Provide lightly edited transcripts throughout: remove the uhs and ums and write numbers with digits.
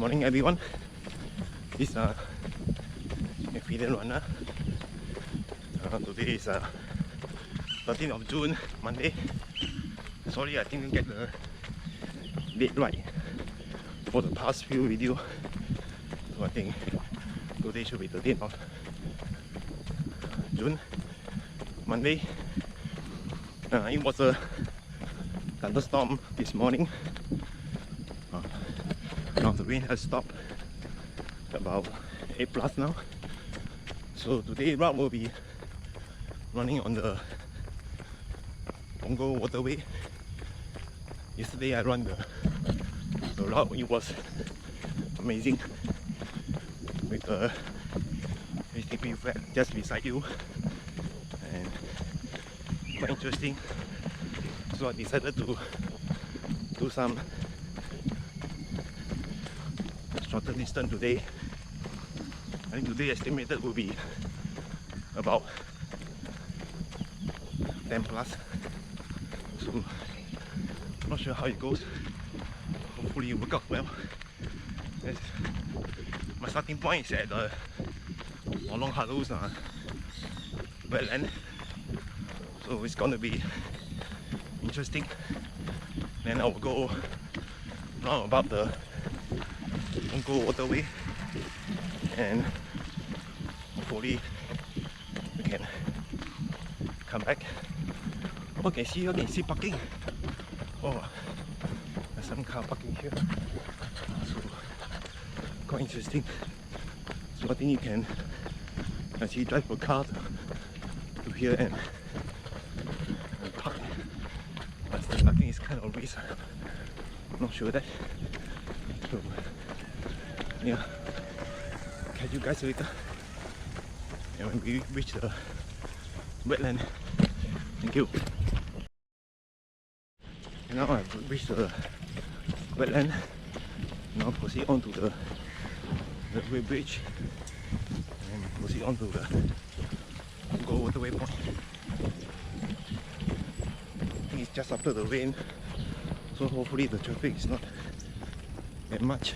Morning everyone. This is a freedom runner. Today is 13th of June, Monday. Sorry I didn't get the date right for the past few videos. So I think today should be 13th of June, Monday. It was a thunderstorm this morning. Now the rain has stopped, about 8 plus now. So today's route will be running on the Punggol waterway. Yesterday I ran the route. It was amazing with the HTP flat just beside you, and quite interesting. So I decided to do some shorter distance today. I think today estimated will be about 10 plus. So not sure how it goes. Hopefully it will work out well. My starting point is at the Lorong Halus Wetland. So it's gonna be interesting. Then I will go round about the Punggol waterway, and hopefully we can come back. Okay, I can see parking. Oh, there's some car parking here. So quite interesting. So I think you can actually drive a car to here and park. But I think it's kind of risk. I'm not sure of that. So yeah, catch you guys later. And when we reach the wetland. Thank you. And now I've reached the wetland. Now proceed on to the railway bridge and proceed on to the Punggol waterway point. I think it's just after the rain, so hopefully the traffic is not that much.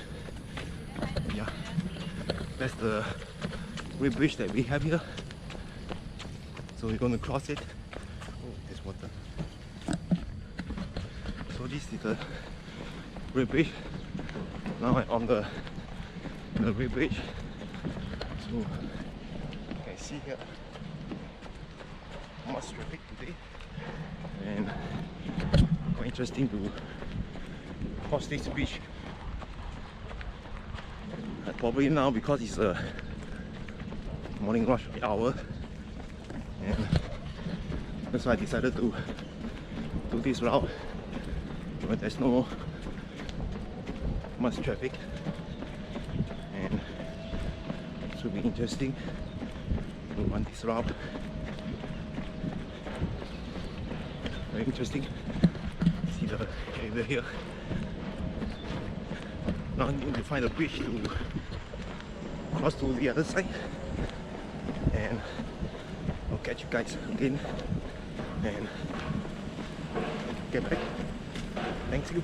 Yeah, that's the rail bridge that we have here. So we're going to cross it. Oh, there's water. So this is the rail bridge. Now I'm on the rail bridge. So you can see here how much traffic today, and quite interesting to cross this bridge. Probably now because it's a morning rush hour, and that's why I decided to do this route where there's no much traffic, and it should be interesting to run this route. Very interesting. See the area here. Now I need to find a bridge to cross to the other side, and I'll catch you guys again and get back. Thank you.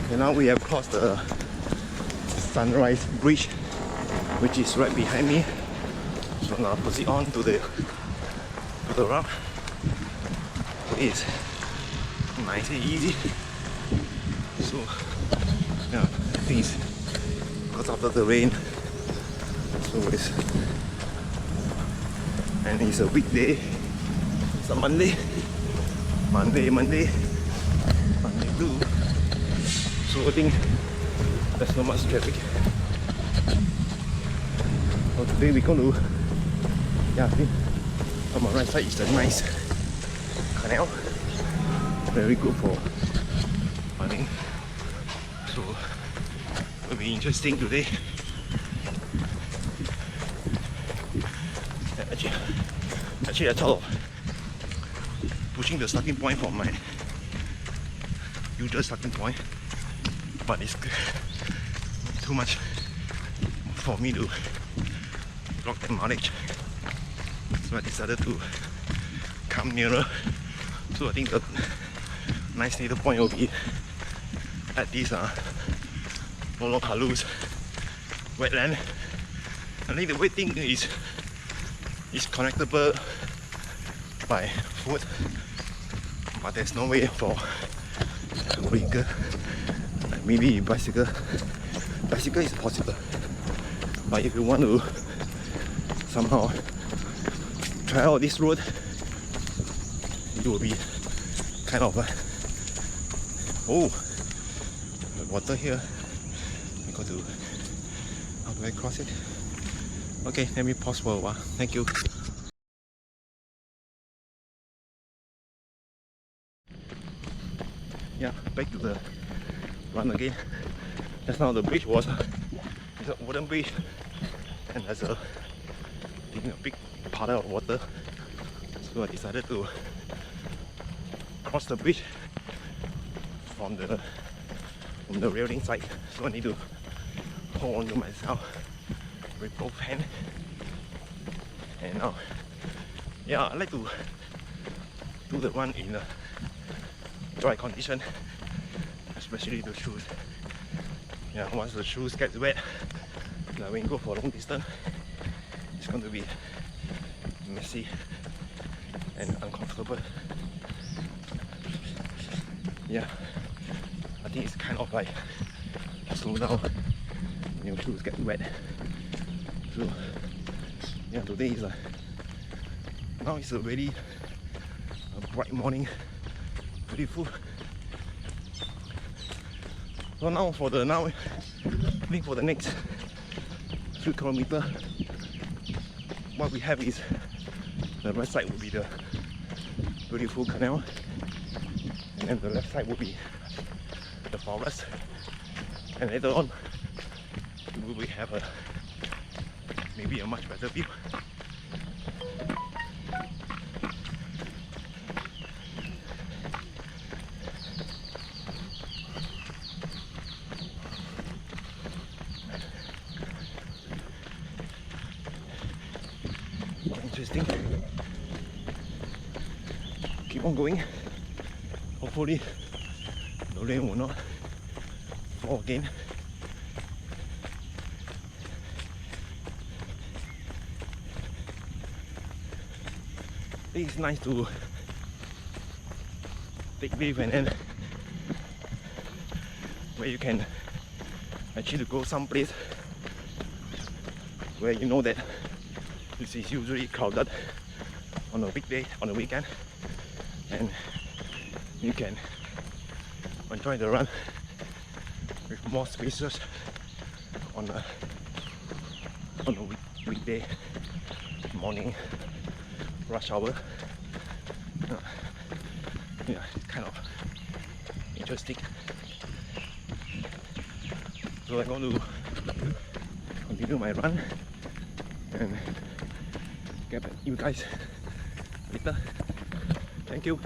Okay, now we have crossed the Sunrise Bridge, which is right behind me. So now proceed on to the route. It's nice and easy. So yeah, I think it's because after the rain, so it's a weekday. It's a Monday too. So I think there's not much traffic. So today we're going to, yeah, I think on my right side is a nice canal. Very good for running. So it will be interesting today. Actually I thought of pushing the starting point from my usual starting point, but it's too much for me to block the mileage. So I decided to come nearer. So I think the nice little point will be at this Lorong Halus Wetland. I think the waiting is connectable by foot, but there's no way for vehicle. Maybe bicycle is possible, but if you want to somehow try out this road, it will be kind of water here. I got to, how do I cross it? Okay, let me pause for a while. Thank you. Yeah, back to the run again. Just now the bridge was it's a wooden bridge, and there's a big puddle of water. So I decided to cross the bridge from the railing side. So I need to hold on to myself with both hands. And now, yeah, I like to do the run in a dry condition, especially the shoes. Yeah, once the shoes get wet, like when you go for a long distance, it's going to be messy and uncomfortable. Yeah, I think it's kind of like slow down when your shoes get wet. So yeah, today is now it's already a bright morning, beautiful. So now I think for the next few kilometers, what we have is the right side will be the beautiful canal, and then the left side will be the forest, and later on we will have maybe a much better view. Interesting. Keep on going. Hopefully the rain will not fall again. It's nice to take leave, and then where you can actually go someplace where you know that this is usually crowded on a weekday, on a weekend, and you can enjoy the run with more spaces on a weekday morning rush hour. Yeah, it's kind of interesting. So I'm going to continue my run and get back to you guys later. Thank you.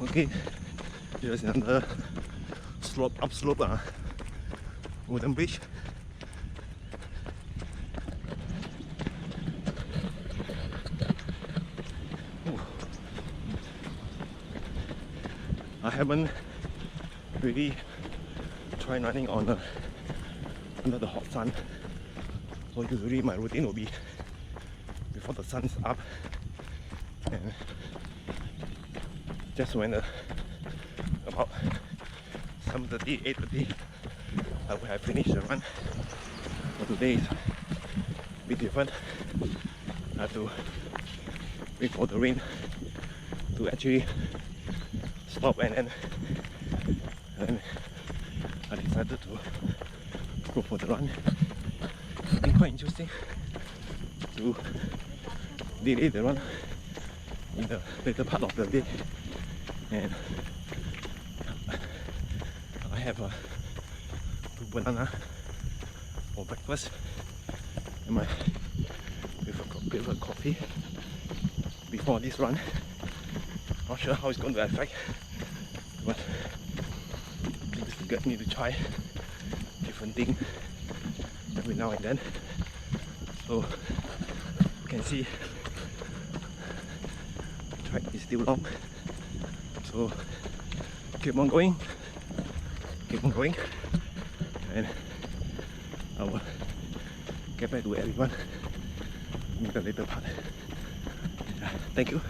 Okay, here's another upslope wooden bridge. Ooh. I haven't really tried running on under the hot sun, so usually my routine will be before the sun's up, and just when about 7:30, 8:30 I will have finished the run. But today is a bit different. I have to wait for the rain to actually stop, and then I decided to go for the run. It's been quite interesting to delay the run in the later part of the day, and I have 2 banana for breakfast and my favorite coffee before this run. Not sure how it's going to affect, but it's good. Need to try different things every now and then. So you can see the track is still long. So keep on going, and I will get back to everyone in the later part. Yeah, thank you.